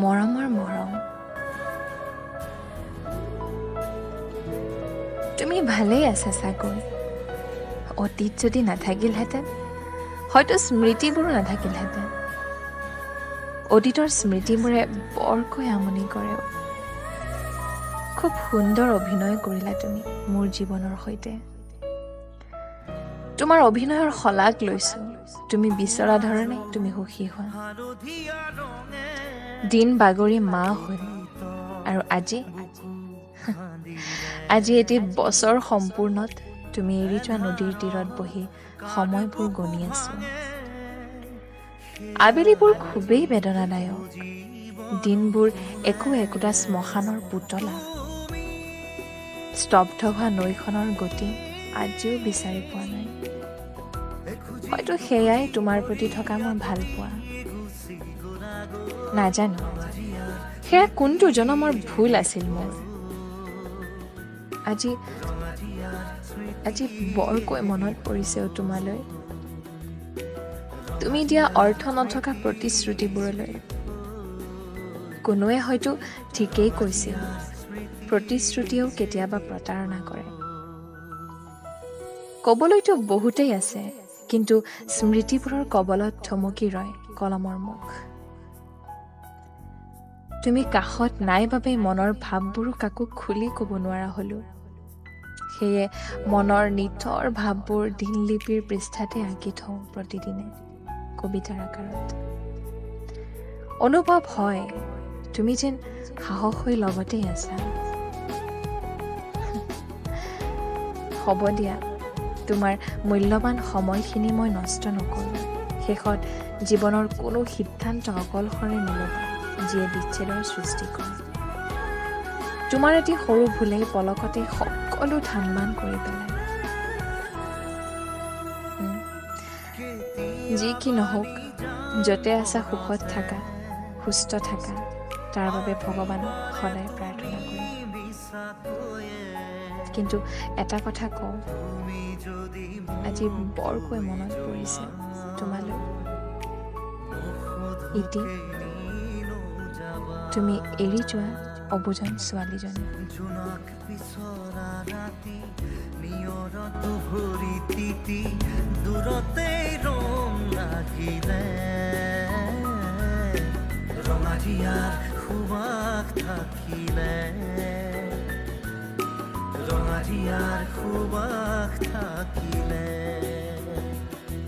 মৰমৰ মৰম। তুমি ভালেই আছা চাগৈ। অতীত যদি নাথাকিলহেঁতেন, হয়তো স্মৃতিবোৰো নাথাকিলহেঁতেন। অতীতৰ স্মৃতিবোৰে বৰকৈ আমনি কৰে। খুব সুন্দৰ অভিনয় কৰিলা তুমি মোৰ জীৱনৰ সৈতে। তোমাৰ অভিনয়ৰ শলাগ লৈছোঁ। তুমি বিচৰা ধৰণে তুমি সুখী হোৱা। দিন বাগৰি মাহ হ'ল আৰু আজি এটি বছৰ সম্পূৰ্ণত তুমি এৰি যোৱা নদীৰ তীৰত বহি সময়বোৰ গণি আছো। আবেলিবোৰ খুবেই বেদনাদায়ক। দিনবোৰ একোটা শ্মশানৰ পুতলা। স্তব্ধ হোৱা নৈখনৰ গতি আজিও বিচাৰি পোৱা নাই। হয়তো সেয়াই তোমাৰ প্ৰতি থকা মোৰ ভাল পোৱা। নাজানো সেয়া কোনটো জনমৰ ভুল আছিল মোৰ। আজি বৰকৈ মনত পৰিছে তোমালৈ। তুমি দিয়া অৰ্থ নথকা প্ৰতিশ্ৰুতিবোৰলৈ। কোনোৱে হয়তো ঠিকেই কৈছিল, প্ৰতিশ্ৰুতিয়েও কেতিয়াবা প্ৰতাৰণা কৰে। ক'বলৈতো বহুতেই আছে, কিন্তু স্মৃতিবোৰৰ কবলত থমকি ৰয় কলমৰ মুখ। তুমি কাষত নাই বাবে মনৰ ভাৱবোৰো কাকো খুলি ক'ব নোৱাৰা হ'লো। সেয়ে মনৰ নিথৰ ভাৱবোৰ দিনলিপিৰ পৃষ্ঠাতে আঁকি থওঁ প্ৰতিদিনে কবিতাৰ আকাৰত। অনুভৱ হয় তুমি যেন সাহস হৈ লগতেই আছা। হ'ব দিয়া, তোমাৰ মূল্যৱান সময়খিনি মই নষ্ট নকৰোঁ। শেষত জীৱনৰ কোনো সিদ্ধান্ত অকলশৰে নল'বা যিয়ে বিচ্ছেদৰ সৃষ্টি কৰে। তোমাৰ এটি সৰু ভুলেই পলকতে সকলো ধান-মান কৰি পেলায়। যি কি নহওক, য'তে আছা সুখত থাকা, সুস্থ থাকা, তাৰ বাবে ভগৱানক সদায় প্ৰাৰ্থনা কৰিম। কিন্তু এটা কথা কওঁ, আজি বৰকৈ মনত পৰিছে তোমালৈ। ইতি, তুমি এৰি যোৱা অবুজন ছোৱালীজনী। ৰঙাৰিয়াৰ সুবাস থাকিলে, ৰঙাৰিয়াৰ সুবাস থাকিলে।